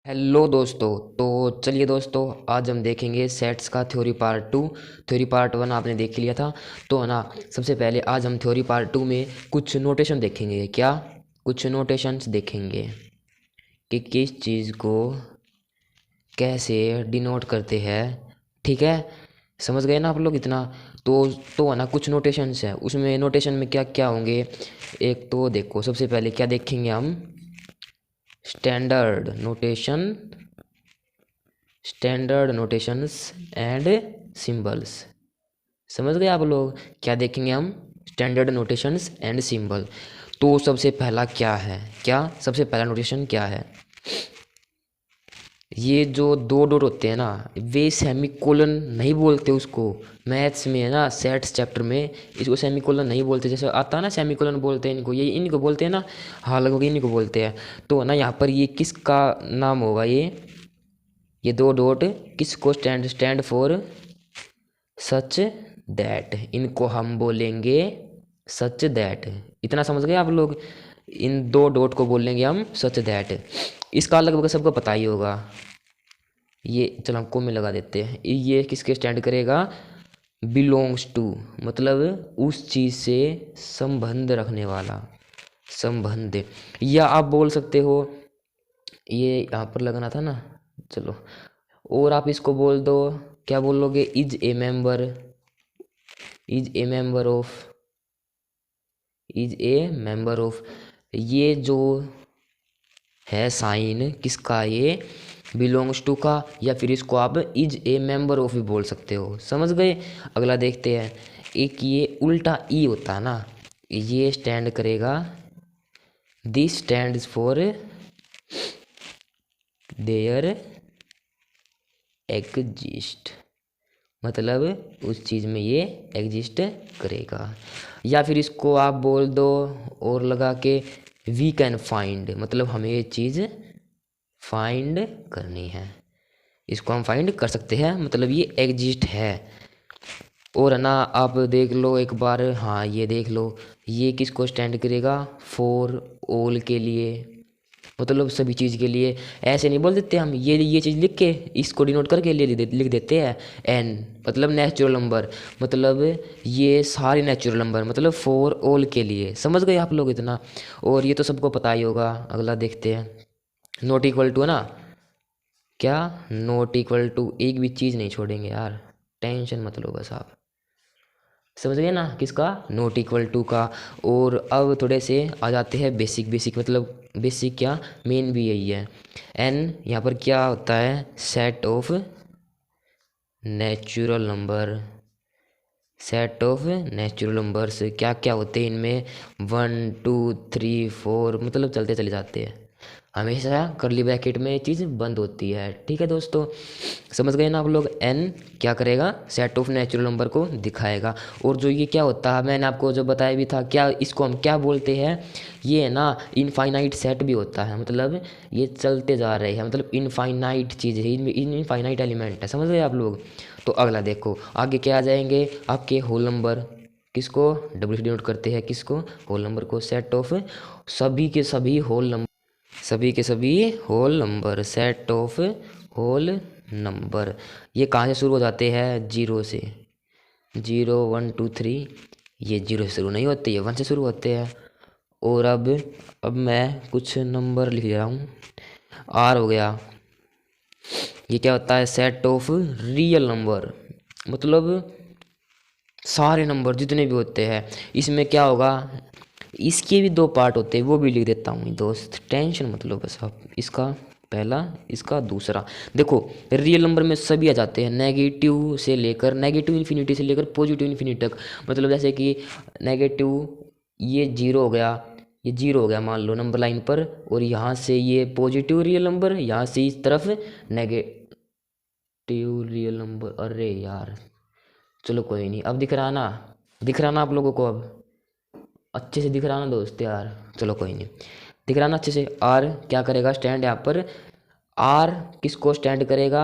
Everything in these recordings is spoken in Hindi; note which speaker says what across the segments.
Speaker 1: हेलो दोस्तों। तो चलिए दोस्तों, आज हम देखेंगे सेट्स का theory part two. Theory part one आपने देख लिया था, तो है ना। सबसे पहले आज हम थ्योरी पार्ट टू में कुछ नोटेशन देखेंगे। क्या कुछ नोटेशंस देखेंगे कि किस चीज़ को कैसे डिनोट करते हैं। ठीक है, समझ गए ना आप लोग इतना। तो है ना, कुछ नोटेशंस है, उसमें नोटेशन में क्या क्या होंगे। एक तो देखो, सबसे पहले क्या देखेंगे हम, standard notation, standard notations and symbols. समझ गए आप लोग, क्या देखेंगे हम, स्टैंडर्ड नोटेशंस एंड सिंबल। तो सबसे पहला क्या है, क्या सबसे पहला नोटेशन क्या है, ये जो दो डॉट होते हैं ना, वे सेमीकोलन नहीं बोलते उसको। मैथ्स में है ना, सेट्स चैप्टर में इसको सेमीकोलन नहीं बोलते। जैसे आता है ना, सेमीकोलन बोलते हैं इनको, ये इनको बोलते हैं ना। हाँ, लगभग इन्हीं को बोलते हैं। तो है ना, यहाँ पर ये किसका नाम होगा, ये दो डॉट किसको stand stand for such that, इनको हम बोलेंगे सच दैट। इतना समझ गए आप लोग, इन दो डॉट को बोलेंगे हम सच दैट। इसका लगभग सबको पता ही होगा। ये चलो हम को में लगा देते हैं, ये किसके स्टैंड करेगा, बिलोंग्स टू, मतलब उस चीज़ से संबंध रखने वाला, संबंध। या आप बोल सकते हो, ये यहाँ पर लगाना था ना, चलो। और आप इसको बोल दो, क्या बोलोगे, is a member, is a member of, is a member of. ये जो है साइन किसका, ये बिलोंग्स टू का, या फिर इसको आप इज ए मेंबर ऑफ भी बोल सकते हो। समझ गए। अगला देखते हैं, एक ये उल्टा ई होता है ना, ये स्टैंड करेगा, this stands for their exist, मतलब उस चीज़ में ये एग्जिस्ट करेगा। या फिर इसको आप बोल दो और लगा के, वी कैन फाइंड, मतलब हमें ये चीज़ फाइंड करनी है, इसको हम फाइंड कर सकते हैं, मतलब ये एग्जिस्ट है। और है ना, आप देख लो एक बार, हाँ ये देख लो, ये किसको स्टैंड करेगा, फॉर ऑल के लिए, मतलब सभी चीज़ के लिए। ऐसे नहीं बोल देते हम, ये चीज़ लिख के इसको डिनोट करके लिख देते हैं एन, मतलब नेचुरल नंबर, मतलब ये सारे नेचुरल नंबर, मतलब फॉर ऑल के लिए। समझ गए आप लोग इतना। और ये तो सबको पता ही होगा। अगला देखते हैं, नॉट इक्वल टू है ना, क्या नॉट इक्वल टू, एक भी चीज़ नहीं छोड़ेंगे यार, टेंशन मत लो बस आप। समझ गए ना, किसका, नॉट इक्वल टू का। और अब थोड़े से आ जाते हैं बेसिक, बेसिक मतलब बेसिक क्या, मेन भी यही है। एन यहाँ पर क्या होता है, set of natural number, set of natural numbers. क्या क्या होते हैं इनमें, 1 2 3 4, मतलब चलते चले जाते हैं। हमेशा करली ब्रैकेट में ये चीज़ बंद होती है। ठीक है दोस्तों, समझ गए ना आप लोग। एन क्या करेगा, सेट ऑफ नेचुरल नंबर को दिखाएगा। और जो ये क्या होता है, मैंने आपको जो बताया भी था, क्या इसको हम क्या बोलते हैं, ये है ना इनफाइनाइट सेट भी होता है, मतलब ये चलते जा रहे हैं, मतलब इनफाइनाइट चीज़ है, इनमें इनफाइनाइट एलिमेंट है। समझ गए आप लोग। तो अगला देखो, आगे क्या आ जाएंगे आपके, होल नंबर, किसको डब्ल्यू से डिनोट करते हैं, किसको, होल नंबर को, सेट ऑफ सभी के सभी होल नंबर, सभी के सभी whole number, set of whole number. ये कहाँ से शुरू हो जाते हैं, जीरो से, 0 1 2 3, ये जीरो से शुरू नहीं होते, ये 1 से शुरू होते हैं। और अब मैं कुछ नंबर लिख रहा हूँ, आर हो गया, ये क्या होता है, सेट ऑफ रियल नंबर, मतलब सारे नंबर जितने भी होते हैं। इसमें क्या होगा, इसके भी दो पार्ट होते हैं, वो भी लिख देता हूँ दोस्त, टेंशन मत लो बस आप। इसका पहला, इसका दूसरा। देखो, रियल नंबर में सभी आ जाते हैं, नेगेटिव से लेकर, नेगेटिव इन्फिनिटी से लेकर पॉजिटिव इन्फिनिटी तक। मतलब जैसे कि नेगेटिव, ये जीरो हो गया, ये जीरो हो गया मान लो नंबर लाइन पर, और यहाँ से ये पॉजिटिव रियल नंबर, यहाँ से इस तरफ नेगेटिव रियल नंबर। अरे यार, चलो कोई नहीं, अब दिख रहा ना, दिख रहा ना आप लोगों को, अब अच्छे से दिख रहा ना दोस्त यार। चलो कोई नहीं, दिख रहा ना अच्छे से। आर क्या करेगा, स्टैंड यहाँ पर, आर किसको स्टैंड करेगा,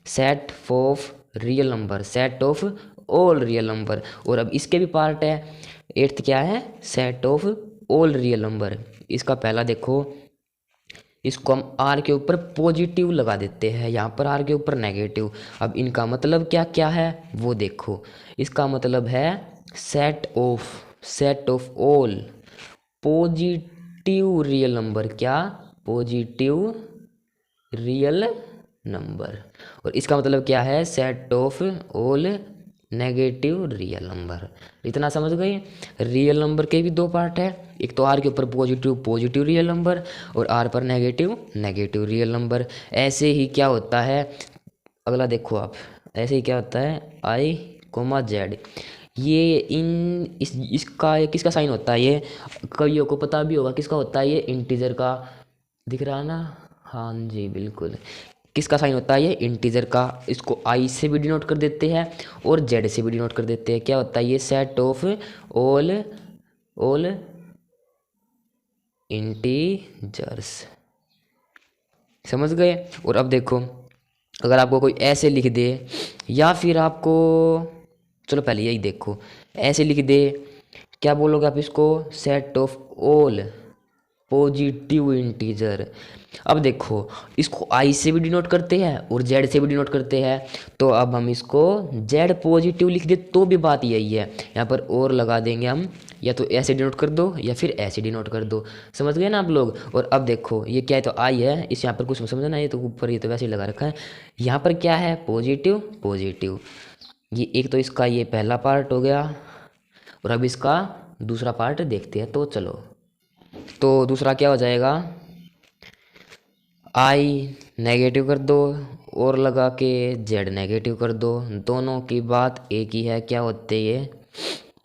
Speaker 1: set of real number, set of all real number. और अब इसके भी पार्ट है, एट्थ क्या है, set of all real number. इसका पहला देखो, इसको हम आर के ऊपर पॉजिटिव लगा देते हैं, यहाँ पर आर के ऊपर नेगेटिव। अब इनका मतलब क्या क्या है वो देखो। इसका मतलब है set of all positive real number, क्या पॉजिटिव रियल नंबर। और इसका मतलब क्या है, set of all negative real number. इतना समझ गए। रियल नंबर के भी दो पार्ट है, एक तो आर के ऊपर पॉजिटिव रियल नंबर और आर पर नेगेटिव रियल नंबर। ऐसे ही क्या होता है, अगला देखो आप, ऐसे ही क्या होता है आई कोमा जेड, ये इसका किसका साइन होता है, ये कईयों को पता भी होगा किसका होता है, ये इंटीजर का, दिख रहा है ना, हाँ जी बिल्कुल, किसका साइन होता है, ये इंटीजर का। इसको आई से भी डिनोट कर देते हैं और जेड से भी डिनोट कर देते हैं। क्या होता है, ये सेट ऑफ ऑल इंटीजर्स। समझ गए। और अब देखो, अगर आपको कोई ऐसे लिख दे, या फिर आपको, चलो पहले यही देखो, ऐसे लिख दे, क्या बोलोगे आप इसको, set of all positive integer. अब देखो, इसको आई से भी डिनोट करते हैं और जेड से भी डिनोट करते हैं, तो अब हम इसको जेड पॉजिटिव लिख दे तो भी बात यही है। यहाँ पर और लगा देंगे हम, या तो ऐसे डिनोट कर दो या फिर ऐसे डिनोट कर दो। समझ गए ना आप लोग। और अब देखो, ये क्या है, तो आई है, इस यहाँ पर कुछ समझना, ये तो ऊपर ये तो वैसे ही लगा रखा है। यहाँ पर क्या है, पॉजिटिव। ये एक तो इसका ये पहला पार्ट हो गया, और अब इसका दूसरा पार्ट देखते हैं। तो चलो, तो दूसरा क्या हो जाएगा, आई नेगेटिव कर दो और लगा के जेड नेगेटिव कर दो, दोनों की बात एक ही है। क्या होते हैं ये,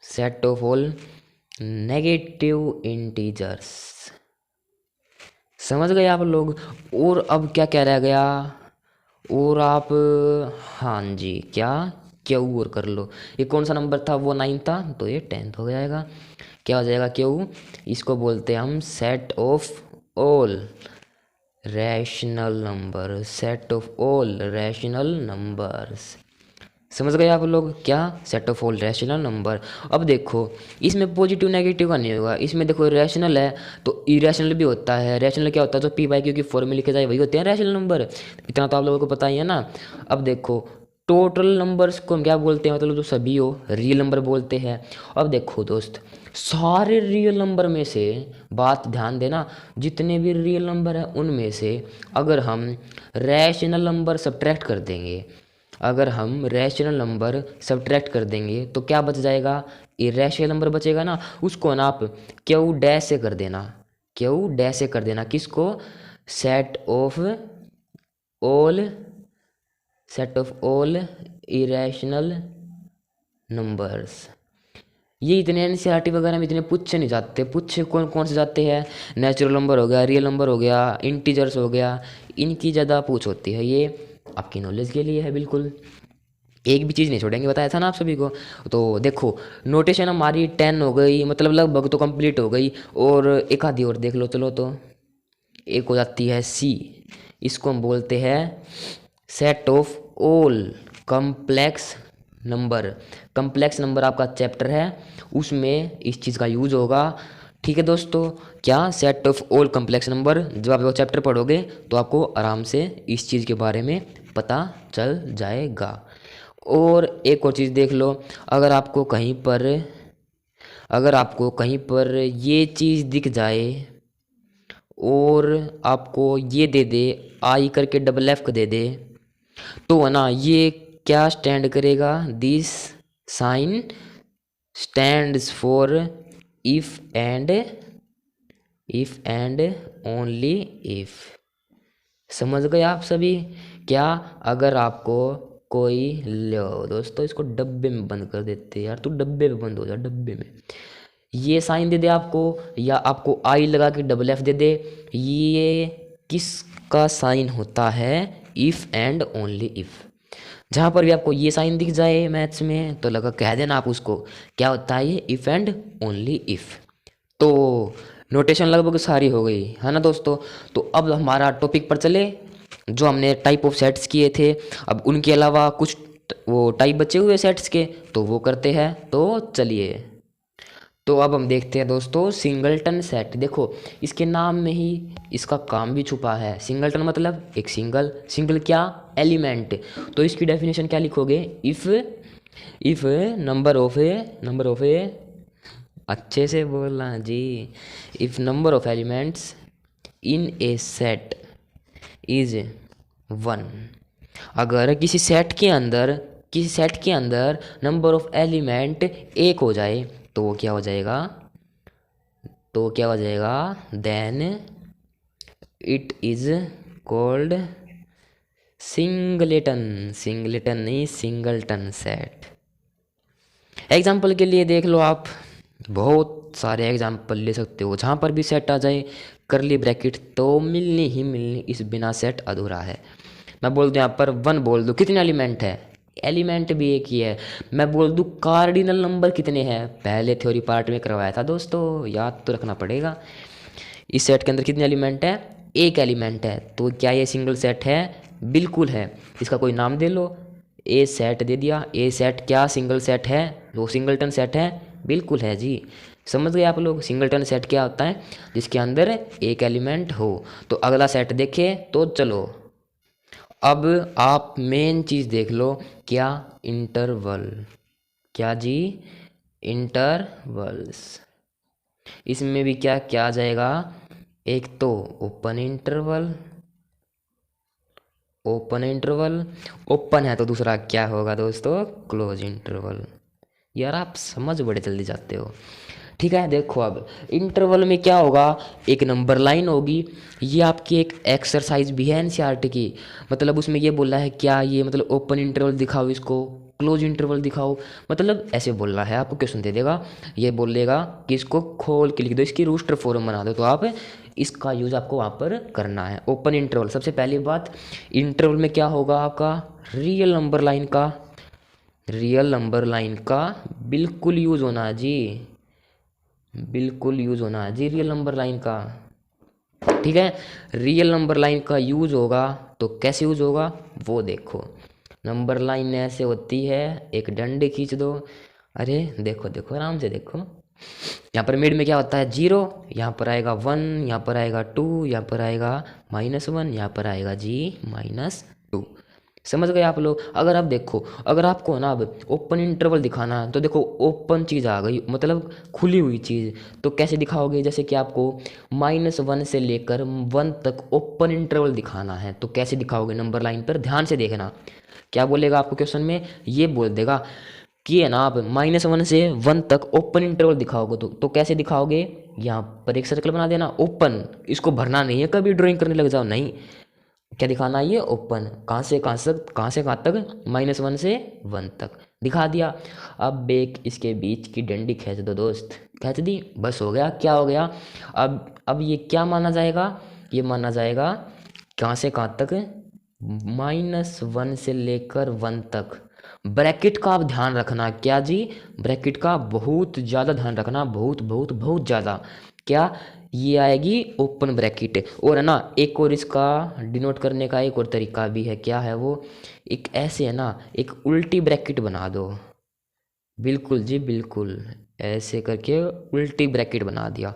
Speaker 1: set of all negative integers. समझ गए आप लोग। और अब क्या कह रह गया, और आप, हाँ जी, क्या क्यू और कर लो। ये कौन सा नंबर था, वो 9 था, तो ये 10 हो जाएगा। क्या हो जाएगा क्यू, इसको बोलते हैं हम set of all rational number, set of all rational numbers. समझ गए आप लोग, क्या set of all rational number. अब देखो, इसमें पॉजिटिव नेगेटिव का नहीं होगा, इसमें देखो रैशनल है तो इरेशनल भी होता है। रैशनल क्या होता है, तो पी बाई क्यू की फॉर्म में लिखे जाए वही होते हैं रैशनल नंबर। इतना तो आप लोगों को पता ही है ना। अब देखो, टोटल नंबर्स को हम क्या बोलते हैं, मतलब जो सभी हो रियल नंबर बोलते हैं। अब देखो दोस्त, सारे रियल नंबर में से, बात ध्यान देना, जितने भी रियल नंबर हैं उनमें से अगर हम रैशनल नंबर सब्ट्रैक्ट कर देंगे, अगर हम रैशनल नंबर सब्ट्रैक्ट कर देंगे तो क्या बच जाएगा, इरेशनल नंबर बचेगा ना। उसको ना आप क्यू डैश से कर देना, क्यू डैश से कर देना। किसको, set of all irrational numbers. ये इतने एनसीईआरटी वगैरह में इतने पूछे नहीं जाते। पूछे कौन कौन से जाते हैं, नेचुरल नंबर हो गया, रियल नंबर हो गया, इंटीजर्स हो गया, इनकी ज़्यादा पूछ होती है। ये आपकी नॉलेज के लिए है बिल्कुल, एक भी चीज़ नहीं छोड़ेंगे, बताया था ना आप सभी को। तो देखो, नोटेशन हमारी 10 हो गई, मतलब लगभग तो कंप्लीट हो गई। और एक आधी और देख लो चलो, तो एक हो जाती है सी, इसको हम बोलते हैं set of all complex number. Complex number आपका चैप्टर है, उसमें इस चीज़ का यूज होगा। ठीक है दोस्तों, क्या set of all complex number, जब आप वो चैप्टर पढ़ोगे तो आपको आराम से इस चीज़ के बारे में पता चल जाएगा। और एक और चीज़ देख लो, अगर आपको कहीं पर ये चीज़ दिख जाए और आपको ये दे दे, आई करके डबल एफ दे दे, तो है ना, ये क्या स्टैंड करेगा, this sign stands for if and only if. समझ गए आप सभी। क्या, अगर आपको कोई, लो दोस्तों इसको डब्बे में बंद कर देते यार, तू डब्बे में बंद हो जा, डब्बे में। ये साइन दे दे आपको, या आपको आई लगा के डबल एफ दे दे, ये किसका साइन होता है, इफ एंड ओनली इफ। जहाँ पर भी आपको ये साइन दिख जाए मैथ्स में तो लगा कह देना आप उसको, क्या होता है ये, इफ एंड ओनली इफ। तो नोटेशन लगभग सारी हो गई है ना दोस्तों। तो अब हमारा टॉपिक पर चले, जो हमने टाइप ऑफ सेट्स किए थे, अब उनके अलावा कुछ वो टाइप बचे हुए सेट्स के, तो वो करते हैं। तो चलिए, तो अब हम देखते हैं दोस्तों सिंगलटन सेट। देखो इसके नाम में ही इसका काम भी छुपा है। सिंगलटन मतलब एक सिंगल, सिंगल क्या, एलिमेंट। तो इसकी डेफिनेशन क्या लिखोगे, इफ नंबर ऑफ ए अच्छे से बोलना जी, if number of elements in a set is 1, अगर किसी सेट के अंदर नंबर ऑफ एलिमेंट एक हो जाए तो वो क्या हो जाएगा, then it is called singleton नहीं सिंगलटन सेट। एग्जाम्पल के लिए देख लो आप, बहुत सारे एग्जाम्पल ले सकते हो जहाँ पर भी सेट आ जाए करली ब्रैकेट तो मिलनी ही मिलनी, इस बिना सेट अधूरा है। मैं बोल दूँ यहाँ पर 1 बोल दूँ, कितने एलिमेंट है, एलिमेंट भी एक ही है। मैं बोल दूँ कार्डिनल नंबर कितने हैं, पहले थ्योरी पार्ट में करवाया था दोस्तों, याद तो रखना पड़ेगा। इस सेट के अंदर कितने एलिमेंट है, एक एलिमेंट है। तो क्या ये सिंगल सेट है, बिल्कुल है। इसका कोई नाम दे लो, ए सेट दे दिया। ए सेट क्या सिंगल सेट है, वो सिंगलटन सेट है, बिल्कुल है जी। समझ गए आप लोग, सिंगलटन सेट क्या होता है, जिसके अंदर एक एलिमेंट हो। तो अगला सेट देखे तो चलो, अब आप मेन चीज़ देख लो, क्या, इंटरवल। क्या जी, इंटरवल्स। इसमें भी क्या क्या आ जाएगा, एक तो ओपन इंटरवल, ओपन है तो दूसरा क्या होगा दोस्तों, क्लोज इंटरवल। यार आप समझ बड़े जल्दी जाते हो। ठीक है, देखो अब इंटरवल में क्या होगा, एक नंबर लाइन होगी। ये आपकी एक एक्सरसाइज भी है एनसीईआरटी की, मतलब उसमें ये बोला है क्या, ये मतलब ओपन इंटरवल दिखाओ, इसको क्लोज इंटरवल दिखाओ, मतलब ऐसे बोल रहा है। आपको क्वेश्चन दे देगा, ये बोलेगा कि इसको खोल के लिख दो, इसकी रूस्टर फॉर्म बना दो, तो आप इसका यूज आपको वहाँ पर करना है। ओपन इंटरवल, सबसे पहली बात, इंटरवल में क्या होगा आपका, रियल नंबर लाइन का बिल्कुल यूज होना है जी, रियल नंबर लाइन का। ठीक है, रियल नंबर लाइन का यूज होगा तो कैसे यूज होगा वो देखो। नंबर लाइन ऐसे होती है, एक डंडे खींच दो, अरे देखो देखो आराम से देखो, यहाँ पर मिड में क्या होता है 0, यहाँ पर आएगा 1, यहाँ पर आएगा 2, यहाँ पर आएगा -1, यहाँ पर आएगा जी -2। समझ गए आप लोग। अगर आप देखो, अगर आपको ना अब ओपन इंटरवल दिखाना है तो देखो ओपन चीज़ आ गई, मतलब खुली हुई चीज़। तो कैसे दिखाओगे, जैसे कि आपको -1 से लेकर 1 तक ओपन इंटरवल दिखाना है, तो कैसे दिखाओगे, नंबर लाइन पर ध्यान से देखना। क्या बोलेगा आपको क्वेश्चन में, ये बोल देगा कि है ना आप -1 से 1 तक ओपन इंटरवल दिखाओगे, तो कैसे दिखाओगे, यहाँ पर एक सर्कल बना देना ओपन, इसको भरना नहीं है, कभी ड्राइंग करने लग जाओ नहीं, क्या दिखाना है, ये ओपन, कहाँ से कहाँ तक, -1 से 1 तक दिखा दिया। अब एक इसके बीच की डंडी खींच दो दोस्त, खींच दी, बस हो गया। क्या हो गया, अब ये क्या माना जाएगा, ये माना जाएगा कहाँ से कहाँ तक, -1 से लेकर 1 तक। ब्रैकेट का आप ध्यान रखना, क्या जी, ब्रैकेट का बहुत ज़्यादा ध्यान रखना, बहुत बहुत बहुत ज़्यादा। क्या, ये आएगी ओपन ब्रैकेट। और है ना, एक और इसका डिनोट करने का एक और तरीका भी है, क्या है वो, एक ऐसे है ना, एक उल्टी ब्रैकेट बना दो, बिल्कुल जी बिल्कुल, ऐसे करके उल्टी ब्रैकेट बना दिया।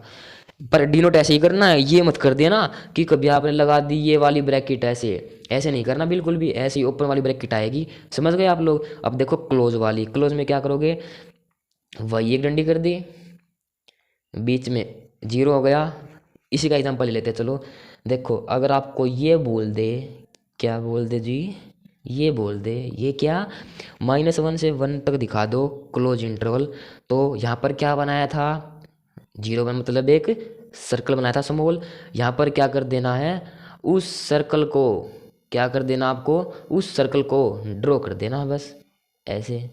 Speaker 1: पर डिनोट ऐसे ही करना है, ये मत कर देना कि कभी आपने लगा दी ये वाली ब्रैकेट, ऐसे ऐसे नहीं करना बिल्कुल भी, ऐसे ही ओपन वाली ब्रैकेट आएगी। समझ गए आप लोग। अब देखो क्लोज वाली, क्लोज में क्या करोगे, वही एक डंडी कर दी, बीच में 0 हो गया। इसी का एग्जांपल ले लेते हैं, चलो देखो, अगर आपको ये बोल दे, क्या बोल दे जी, ये बोल दे, ये क्या, -1 से 1 तक दिखा दो क्लोज इंटरवल, तो यहाँ पर क्या बनाया था, 0 1 मतलब एक सर्कल बनाया था स्मॉल। यहाँ पर क्या कर देना है, उस सर्कल को क्या कर देना, आपको उस सर्कल को ड्रॉ कर देना, बस ऐसे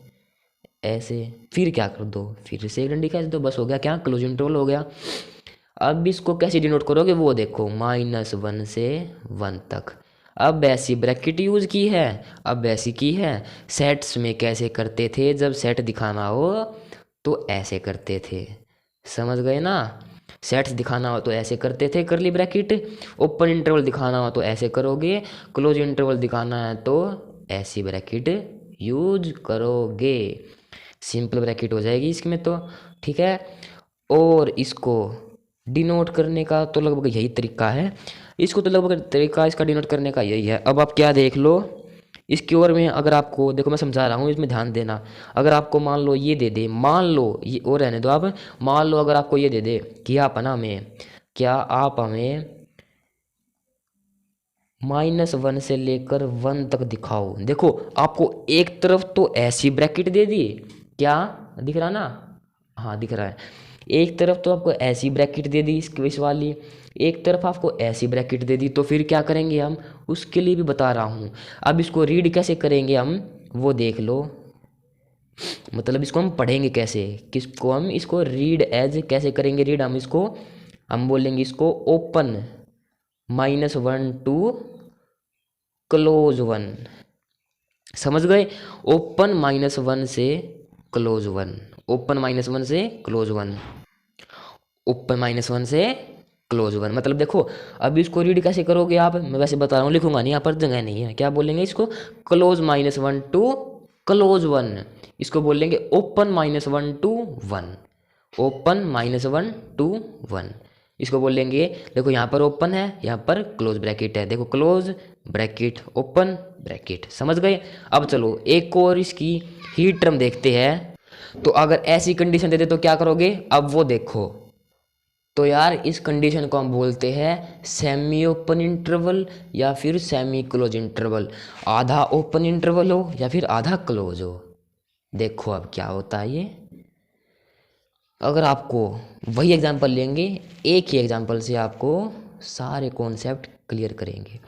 Speaker 1: ऐसे, फिर क्या कर दो, फिर से एक डंडी खींच दो, बस हो गया, क्या, क्लोज इंटरवल हो गया। अब इसको कैसे डिनोट करोगे वो देखो, -1 से 1 तक। अब ऐसी ब्रैकेट यूज की है, अब ऐसी की है। सेट्स में कैसे करते थे, जब सेट दिखाना हो तो ऐसे करते थे, समझ गए ना। सेट्स दिखाना हो तो ऐसे करते थे करली ब्रैकेट, ओपन इंटरवल दिखाना हो तो ऐसे करोगे, क्लोज इंटरवल दिखाना है तो ऐसी ब्रैकेट यूज करोगे, सिंपल ब्रैकेट हो जाएगी इसमें तो। ठीक है, और इसको डिनोट करने का तो लगभग यही तरीका है। इसको तो लगभग तरीका इसका डिनोट करने का यही है। अब आप क्या देख लो, इसकी ओर में अगर आपको देखो मैं समझा रहा हूँ, इसमें ध्यान देना। अगर आपको मान लो ये दे दे, मान लो ये और रहने दो आप, मान लो अगर आपको ये दे दे कि आप है ना हमें, क्या आप हमें -1 से लेकर 1 तक दिखाओ। देखो आपको एक तरफ तो ऐसी ब्रैकेट दे दी, क्या दिख रहा ना, हाँ दिख रहा है। एक तरफ तो आपको ऐसी ब्रैकेट दे दी इस वाली, एक तरफ आपको ऐसी ब्रैकेट दे दी, तो फिर क्या करेंगे हम, उसके लिए भी बता रहा हूँ। अब इसको रीड कैसे करेंगे हम, वो देख लो। मतलब इसको हम पढ़ेंगे कैसे, किसको हम इसको रीड एज कैसे करेंगे रीड, हम बोलेंगे इसको ओपन -1 टू क्लोज 1। समझ गए, ओपन -1 से क्लोज 1, ओपन -1 से क्लोज 1, ओपन -1 से क्लोज 1। मतलब देखो अब इसको रीड कैसे करोगे आप, मैं वैसे बता रहा हूँ, लिखूंगा नहीं, यहाँ पर जगह नहीं है। क्या बोलेंगे इसको, क्लोज -1 टू क्लोज 1। इसको बोलेंगे ओपन -1 टू 1, ओपन -1 टू 1। इसको बोलेंगे, देखो यहाँ पर ओपन है, यहाँ पर क्लोज ब्रैकेट है, देखो क्लोज ब्रैकेट ओपन ब्रैकेट। समझ गए। अब चलो एक और इसकी ही टर्म देखते हैं। तो अगर ऐसी कंडीशन देते तो क्या करोगे, अब वो देखो। तो यार इस कंडीशन को हम बोलते हैं सेमी ओपन इंटरवल या फिर सेमी क्लोज इंटरवल। आधा ओपन इंटरवल हो या फिर आधा क्लोज हो। देखो अब क्या होता है ये, अगर आपको वही एग्जांपल लेंगे, एक ही एग्जांपल से आपको सारे कॉन्सेप्ट क्लियर करेंगे।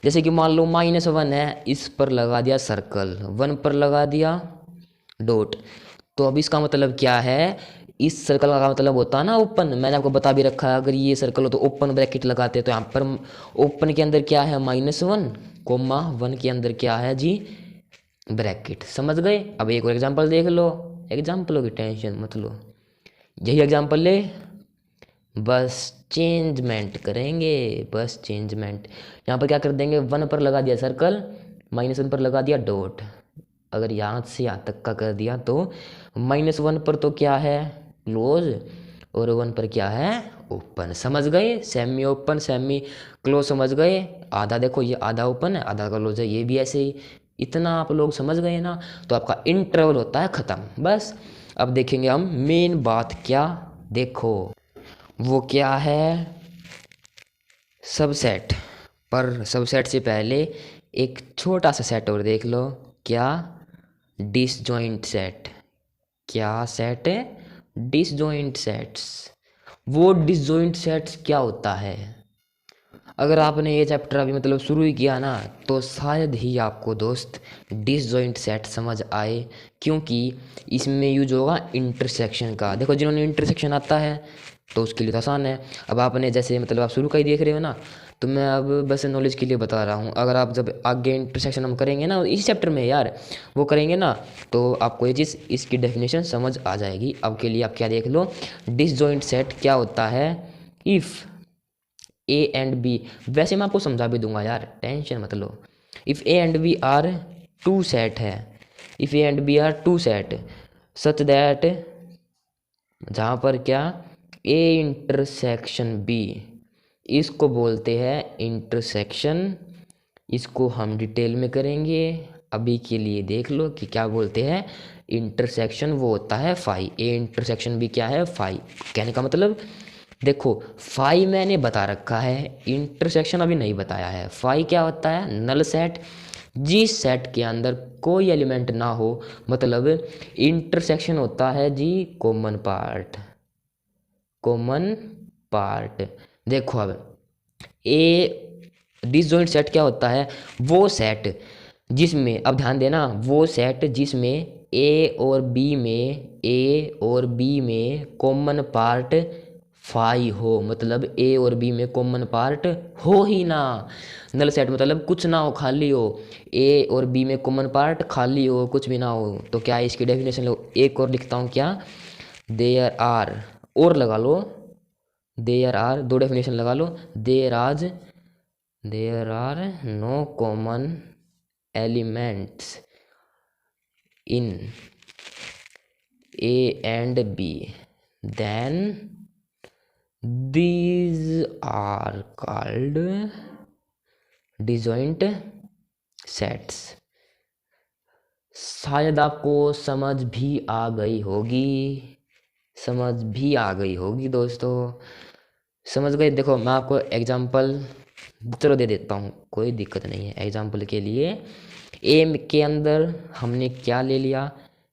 Speaker 1: जैसे कि मान लो -1 है, इस पर लगा दिया सर्कल, 1 पर लगा दिया डॉट। तो अब इसका मतलब क्या है, इस सर्कल का मतलब होता है ना ओपन, मैंने आपको बता भी रखा है। अगर ये सर्कल हो तो ओपन ब्रैकेट लगाते हैं, तो यहाँ पर ओपन के अंदर क्या है -1, कोमा 1 के अंदर क्या है जी, ब्रैकेट। समझ गए। अब एक और एग्जांपल देख लो, एग्जांपलों की टेंशन मत लो, यही एग्जांपल ले, बस चेंजमेंट करेंगे, बस चेंजमेंट। यहाँ पर क्या कर देंगे, 1 पर लगा दिया सर्कल, -1 पर लगा दिया डॉट। अगर यहाँ से यहाँ तक का कर दिया तो -1 पर तो क्या है क्लोज, और 1 पर क्या है ओपन। समझ गए, सेमी ओपन सेमी क्लोज समझ गए। आधा देखो ये आधा ओपन है आधा क्लोज है, ये भी ऐसे ही। इतना आप लोग समझ गए ना, तो आपका इंटरवल होता है ख़त्म बस। अब देखेंगे हम मेन बात क्या, देखो वो क्या है, सबसेट। पर सबसेट से पहले एक छोटा सा सेट और देख लो, क्या, डिसजॉइंट सेट। क्या सेट है, डिसजॉइंट सेट्स। वो डिसजॉइंट सेट्स क्या होता है, अगर आपने ये चैप्टर अभी मतलब शुरू ही किया ना, तो शायद ही आपको दोस्त डिसजॉइंट सेट समझ आए, क्योंकि इसमें यूज होगा इंटरसेक्शन का। देखो जिन्होंने इंटरसेक्शन आता है तो उसके लिए तो आसान है। अब आपने जैसे मतलब आप शुरू का ही देख रहे हो ना, तो मैं अब बस नॉलेज के लिए बता रहा हूँ। अगर आप जब आगे इंटरसेक्शन हम करेंगे ना इस चैप्टर में यार, वो करेंगे ना, तो आपको ये चीज़ इसकी डेफिनेशन समझ आ जाएगी। अब के लिए आप क्या देख लो, डिसजॉइंट सेट क्या होता है, इफ़ ए एंड बी, वैसे मैं आपको समझा भी दूंगा यार, टेंशन मत लो। If A and B are two set है, if A and B are two set such that, जहाँ पर क्या, ए इंटरसेक्शन बी, इसको बोलते हैं इंटरसेक्शन। इसको हम डिटेल में करेंगे, अभी के लिए देख लो कि क्या बोलते हैं इंटरसेक्शन, वो होता है फाई। ए इंटरसेक्शन बी क्या है, फाई। कहने का मतलब देखो फाई मैंने बता रखा है, इंटरसेक्शन अभी नहीं बताया है। फाई क्या होता है, नल सेट, जिस सेट के अंदर कोई एलिमेंट ना हो, मतलब इंटरसेक्शन होता है जी कॉमन पार्ट, कॉमन पार्ट। देखो अब ए डिसजॉइंट सेट क्या होता है, वो सेट जिसमें, अब ध्यान देना, वो सेट जिसमें ए और बी में कॉमन पार्ट फाई हो, मतलब ए और बी में कॉमन पार्ट हो ही ना। नल सेट मतलब कुछ ना हो, खाली हो, ए और बी में कॉमन पार्ट खाली हो, कुछ भी ना हो। तो क्या है इसकी डेफिनेशन लो, एक और लिखता हूँ, क्या, देयर आर, और लगा लो, देयर आर, दो डेफिनेशन लगा लो, there are no common elements in A and B, then these are called disjoint sets। शायद आपको समझ भी आ गई होगी दोस्तों, समझ गए। देखो मैं आपको एग्जांपल चलो दे देता हूँ, कोई दिक्कत नहीं है। एग्जांपल के लिए ए के अंदर हमने क्या ले लिया,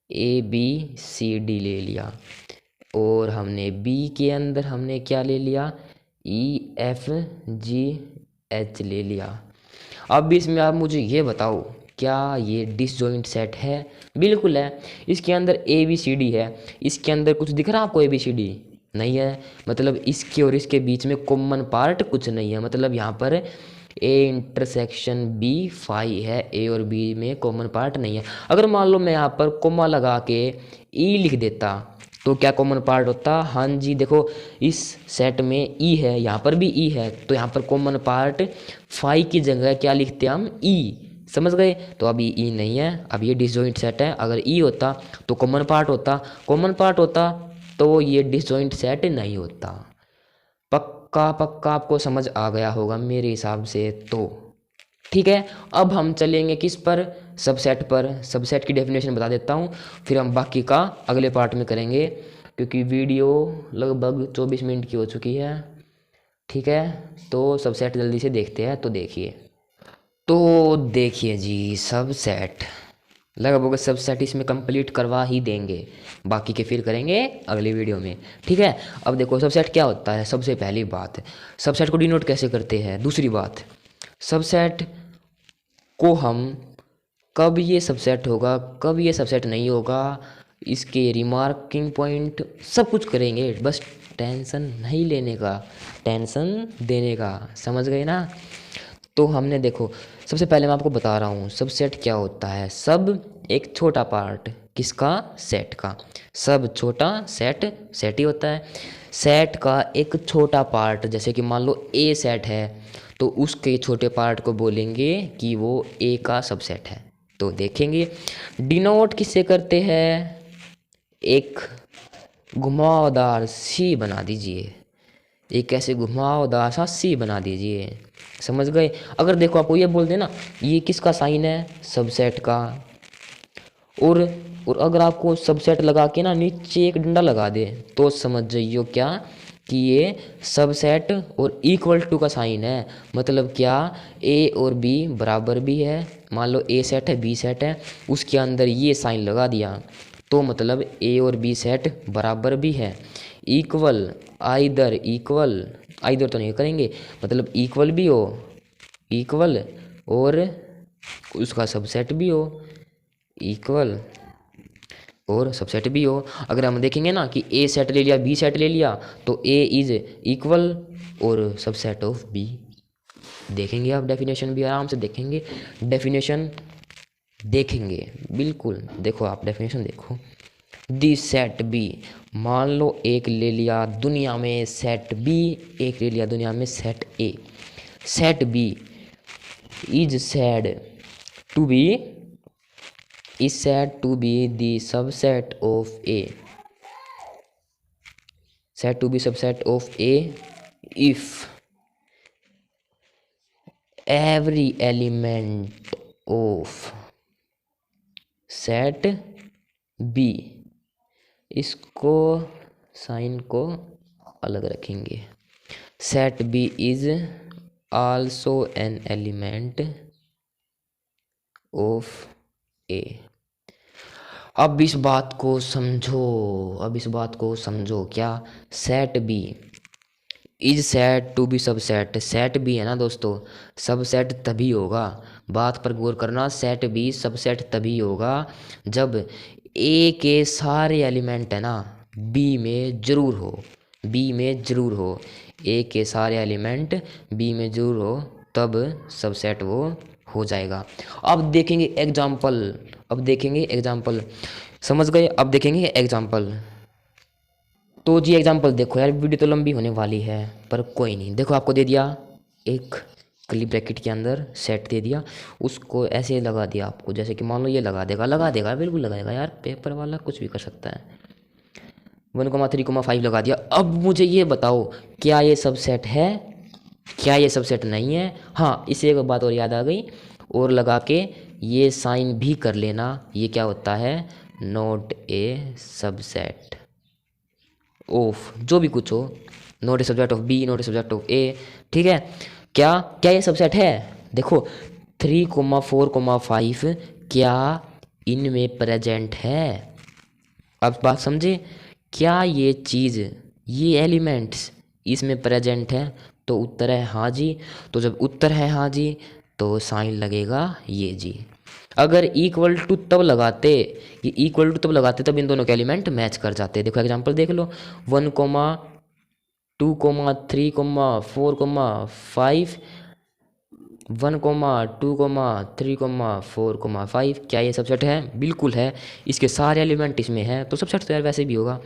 Speaker 1: ए बी सी डी ले लिया, और हमने बी के अंदर हमने क्या ले लिया, ई एफ जी एच ले लिया। अब इसमें आप मुझे ये बताओ, क्या ये डिसजॉइंट सेट है? बिल्कुल है। इसके अंदर ए बी सी डी है, इसके अंदर कुछ दिख रहा है आपको ए बी सी डी? नहीं है। मतलब इसके और इसके बीच में कॉमन पार्ट कुछ नहीं है। मतलब यहाँ पर ए इंटरसेक्शन बी फाई है, ए और बी में कॉमन पार्ट नहीं है। अगर मान लो मैं यहाँ पर कोमा लगा के ई लिख देता तो क्या कॉमन पार्ट होता? हाँ जी, देखो इस सेट में ई है, यहाँ पर भी ई है, तो यहाँ पर कॉमन पार्ट फाई की जगह क्या लिखते हैं हम? ई। समझ गए? तो अभी ई नहीं है, अब ये डिसजॉइंट सेट है। अगर ई होता तो कॉमन पार्ट होता तो ये डिसजॉइंट सेट नहीं होता। पक्का आपको समझ आ गया होगा मेरे हिसाब से तो। ठीक है, अब हम चलेंगे किस पर? सबसेट पर। सबसेट की डेफिनेशन बता देता हूँ, फिर हम बाकी का अगले पार्ट में करेंगे, क्योंकि वीडियो लगभग 24 मिनट की हो चुकी है। ठीक है, तो सबसेट जल्दी से देखते हैं। तो देखिए जी, सबसेट लगभग सबसेट इसमें कंप्लीट करवा ही देंगे, बाकी के फिर करेंगे अगली वीडियो में। ठीक है, अब देखो सबसेट क्या होता है। सबसे पहली बात, सबसेट को डिनोट कैसे करते हैं। दूसरी बात, सबसेट को हम कब ये सबसेट होगा, कब ये सबसेट नहीं होगा, इसके रिमार्किंग पॉइंट सब कुछ करेंगे। बस टेंशन नहीं लेने का, टेंशन देने का। समझ गए ना? तो हमने देखो, सबसे पहले मैं आपको बता रहा हूँ सबसेट क्या होता है। सब एक छोटा पार्ट किसका? सेट का। सब छोटा, सेट ही होता है। सेट का एक छोटा पार्ट, जैसे कि मान लो ए सेट है, तो उसके छोटे पार्ट को बोलेंगे कि वो ए का सबसेट है। तो देखेंगे डिनोट किससे करते हैं? एक घुमावदार सी बना दीजिए, एक ऐसे घुमावदार सा सी बना दीजिए। समझ गए? अगर देखो आपको ये बोल देना ये किसका साइन है? सबसेट का। और अगर आपको सबसेट लगा के ना नीचे एक डंडा लगा दे तो समझ जाइयो क्या कि ये सबसेट और इक्वल टू का साइन है। मतलब क्या? ए और बी बराबर भी है। मान लो ए सेट है, बी सेट है, उसके अंदर ये साइन लगा दिया तो मतलब ए और बी सेट बराबर भी है। इक्वल, आइदर तो नहीं करेंगे, मतलब इक्वल भी हो, इक्वल और उसका सबसेट भी हो, इक्वल और सबसेट भी हो। अगर हम देखेंगे ना कि ए सेट ले लिया, बी सेट ले लिया, तो ए इज इक्वल और सबसेट ऑफ बी। देखेंगे आप, डेफिनेशन भी आराम से देखेंगे, डेफिनेशन देखेंगे बिल्कुल। देखो आप डेफिनेशन देखो, दी सेट बी, मान लो एक ले लिया दुनिया में सेट बी, एक ले लिया दुनिया में set A. Set B is said to be the subset of A, said to be subset of A if every element of set B, इसको साइन को अलग रखेंगे, set B is also an element of A. अब इस बात को समझो, क्या? Set B is set to B subset. Set B है ना दोस्तों, सबसेट तभी होगा, बात पर गौर करना, सेट बी सबसेट तभी होगा जब ए के सारे एलिमेंट है ना बी में जरूर हो, ए के सारे एलिमेंट बी में जरूर हो, तब सबसेट वो हो जाएगा। अब देखेंगे एग्जाम्पल, समझ गए? अब देखेंगे एग्जाम्पल। तो जी एग्जाम्पल देखो यार, वीडियो तो लंबी होने वाली है पर कोई नहीं। देखो आपको दे दिया एक कर्ली ब्रैकेट के अंदर सेट दे दिया, उसको ऐसे लगा दिया आपको, जैसे कि मान लो ये लगा देगा, बिल्कुल लगाएगा यार, पेपर वाला कुछ भी कर सकता है। 1,3,5 लगा दिया। अब मुझे ये बताओ, क्या ये सबसेट है, क्या ये सबसेट नहीं है? हाँ, इसे एक बात और याद आ गई, और लगा के ये साइन भी कर लेना, ये क्या होता है, नॉट ए सबसेट ऑफ जो भी कुछ हो, not A subject of B, not A subject of A. ठीक है, क्या क्या ये सबसेट है? देखो 3,4,5 क्या इनमें प्रेजेंट है? अब बात समझे, क्या ये चीज़, ये एलिमेंट्स इसमें प्रेजेंट है? तो उत्तर है हाँ जी। तो जब उत्तर है हाँ जी, तो साइन लगेगा ये जी। अगर इक्वल टू तब लगाते, ये इक्वल टू तब लगाते तब इन दोनों के एलिमेंट मैच कर जाते। देखो एग्जांपल देख लो, 1,2,3,4,5, 1,2,3,4,5 क्या ये सबसेट है? बिल्कुल है, इसके सारे एलिमेंट इसमें हैं, तो सबसेट तो यार वैसे भी होगा।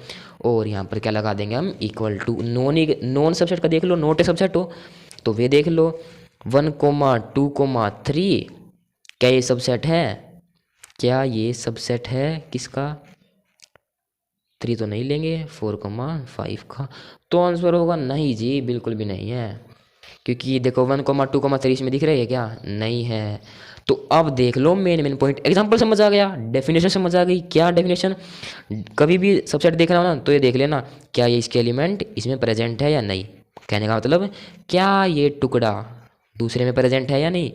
Speaker 1: और यहाँ पर क्या लगा देंगे हम, इक्वल टू। नॉन सबसेट का देख लो, नोट ए सबसेट हो तो वे देख लो, 1,2,3 क्या ये सबसेट है? क्या ये सबसेट है किसका? 3 तो नहीं लेंगे, 4,5 का, तो आंसर होगा नहीं जी, बिल्कुल भी नहीं है। क्योंकि देखो 1,2,3 इसमें दिख रही है क्या? नहीं है। तो अब देख लो मेन मेन पॉइंट, एग्जांपल समझ आ गया, डेफिनेशन समझ आ गई। क्या डेफिनेशन? कभी भी सबसेट देखना हो ना तो ये देख लेना, क्या ये इसके एलिमेंट इसमें प्रेजेंट है या नहीं। कहने का मतलब, क्या ये टुकड़ा दूसरे में प्रेजेंट है या नहीं,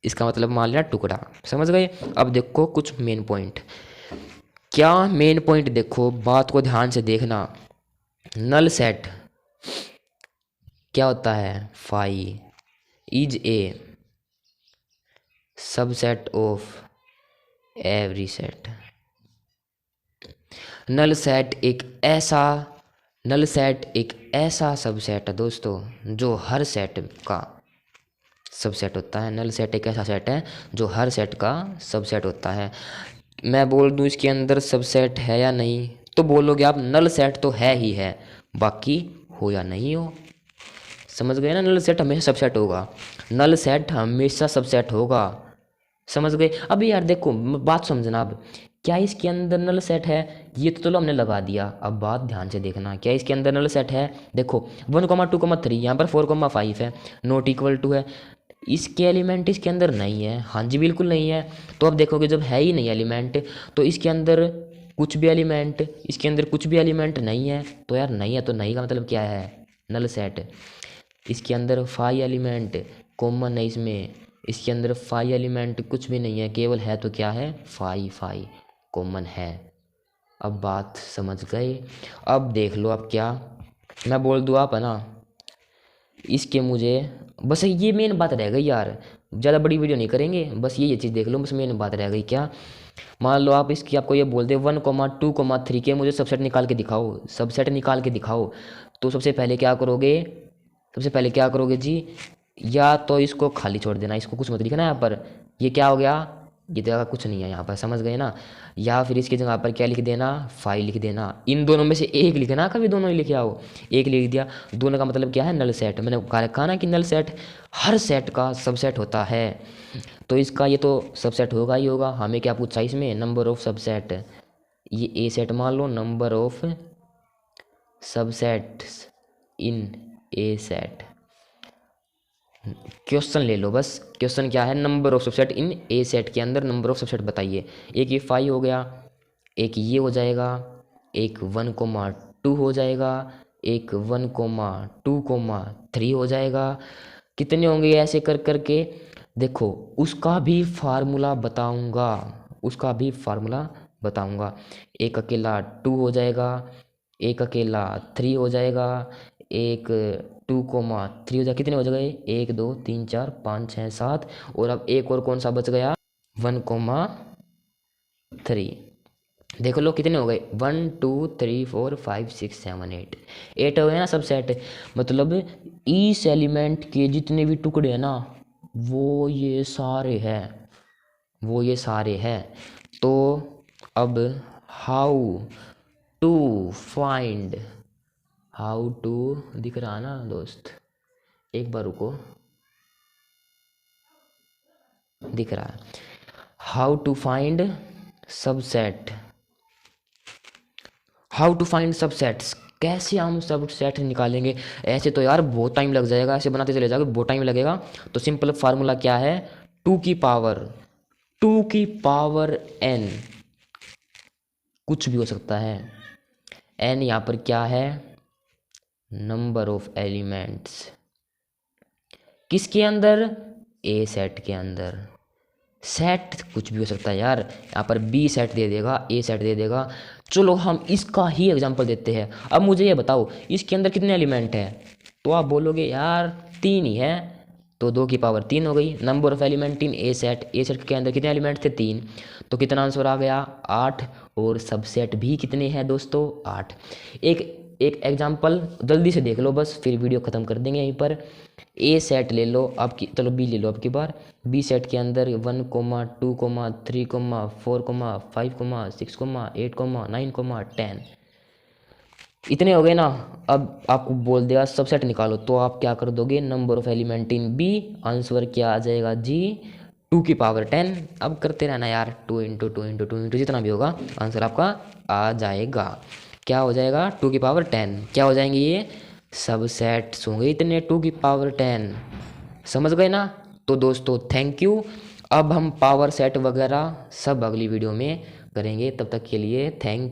Speaker 1: इसका मतलब मान लिया टुकड़ा। समझ गए? अब देखो कुछ मेन पॉइंट, क्या मेन पॉइंट देखो, बात को ध्यान से देखना। नल सेट क्या होता है? Phi is a subset of every set. Null set एक ऐसा नल सेट एक ऐसा सबसेट है दोस्तों, जो हर सेट का सबसेट होता है। नल सेट एक ऐसा सेट है जो हर सेट का सबसेट होता है। मैं बोल दूं इसके अंदर सबसेट है या नहीं, तो बोलोगे आप नल सेट तो है ही है, बाकी हो या नहीं हो। समझ गए ना? नल सेट हमेशा सबसेट होगा, नल सेट हमेशा सबसेट होगा। समझ गए? अभी यार देखो बात समझना, अब क्या इसके अंदर नल सेट है? ये तो चलो हमने लगा दिया, अब बात ध्यान से देखना, क्या इसके अंदर नल सेट है? देखो 1,2,3 यहाँ पर 4,5 है, नॉट इक्वल टू है, इसके एलिमेंट इसके अंदर नहीं है। हाँ जी बिल्कुल नहीं है। तो अब देखोगे जब है ही नहीं एलिमेंट, तो इसके अंदर कुछ भी एलिमेंट, इसके अंदर कुछ भी एलिमेंट नहीं है, तो यार नहीं है तो नहीं का मतलब क्या है? Null set. इसके अंदर 5 एलिमेंट कॉमन है इसमें, इसके अंदर 5 एलिमेंट कुछ भी नहीं है, केवल है तो क्या है? 5 कॉमन है। अब बात समझ गए? अब देख लो, अब क्या मैं बोल दूँ, आप है ना इसके मुझे बस ये मेन बात रह गई यार, ज़्यादा बड़ी वीडियो नहीं करेंगे, बस ये चीज़ देख लो, बस मेन बात रह गई। क्या? मान लो आप इसकी, आपको ये बोल दे 1,2,3 के मुझे सबसेट निकाल के दिखाओ, सबसेट निकाल के दिखाओ, तो सबसे पहले क्या करोगे? सबसे पहले क्या करोगे जी? या तो इसको खाली छोड़ देना, इसको कुछ मत लिखना यहाँ पर, ये क्या हो गया, ये जगह कुछ नहीं है यहाँ पर, समझ गए ना? या फिर इसकी जगह पर क्या लिख देना? 5 लिख देना। इन दोनों में से एक लिखना, कभी दोनों ही लिखे आओ, एक लिख दिया। दोनों का मतलब क्या है? Null set. मैंने कहा ना कि नल सेट हर सेट का सबसेट होता है, तो इसका ये तो सबसेट होगा ही होगा। हमें क्या पूछा इसमें? Number of subset. ये ए सेट मान लो, number of subsets in a set. Question ले लो, बस क्वेश्चन क्या है? Number of subset in a set के अंदर नंबर ऑफ सबसेट बताइए। एक ये 5 हो गया, एक ये हो जाएगा, एक 1,2 हो जाएगा, एक 1,2,3 हो जाएगा। कितने होंगे ऐसे कर करके? देखो उसका भी फार्मूला बताऊंगा, उसका भी फार्मूला बताऊंगा। एक अकेला 2 हो जाएगा, एक अकेला 3 हो जाएगा, एक 2,3 हो जाएगा। कितने हो गए? 1 2 3 4 5 6 7, और अब एक और कौन सा बच गया? 1,3। देखो लो कितने हो गए? 1 2 3 4 5 6 7 8, 8 हो गए ना सब सेट। मतलब इस एलिमेंट के जितने भी टुकड़े हैं ना, वो ये सारे हैं, वो ये सारे हैं। तो अब how to find, how to दिख रहा ना दोस्त, एक बार रुको, दिख रहा है। How to find subset, how to find subsets, कैसे हम सब सेट निकालेंगे। ऐसे तो यार बहुत टाइम लग जाएगा, ऐसे बनाते चले जाओगे बहुत टाइम लगेगा। तो सिंपल फार्मूला क्या है, टू की पावर एन, कुछ भी हो सकता है। एन यहाँ पर क्या है, नंबर ऑफ एलिमेंट्स, किसके अंदर, ए सेट के अंदर। सेट कुछ भी हो सकता है यार, यहाँ पर बी सेट दे देगा, ए सेट दे देगा। चलो हम इसका ही एग्जांपल देते हैं। अब मुझे ये बताओ इसके अंदर कितने एलिमेंट हैं, तो आप बोलोगे यार 3 ही है, तो 2 की पावर 3 हो गई। Number of element in a set के अंदर कितने एलिमेंट थे, 3, तो कितना आंसर आ गया, 8। और सबसेट भी कितने हैं दोस्तों, 8। एक एक एग्जांपल जल्दी से देख लो बस, फिर वीडियो ख़त्म कर देंगे यहीं पर। ए सेट ले लो आपकी, चलो बी ले लो आपकी बार। बी सेट के अंदर 1, 2, 3, 4, 5, 6, 8, 9, 10 इतने हो गए ना। अब आपको बोल दिया सबसेट निकालो, तो आप क्या कर दोगे, number of element in B, answer क्या आ जाएगा जी, 2 की पावर 10। अब करते रहना यार, 2 इंटू 2 इंटू 2 इंटू जितना भी होगा आंसर आपका आ जाएगा। क्या हो जाएगा, 2 की पावर 10। क्या हो जाएंगे ये, सब सेट्स होंगे इतने 2 की पावर 10। समझ गए ना। तो दोस्तों थैंक यू। अब हम पावर सेट वगैरह सब अगली वीडियो में करेंगे, तब तक के लिए थैंक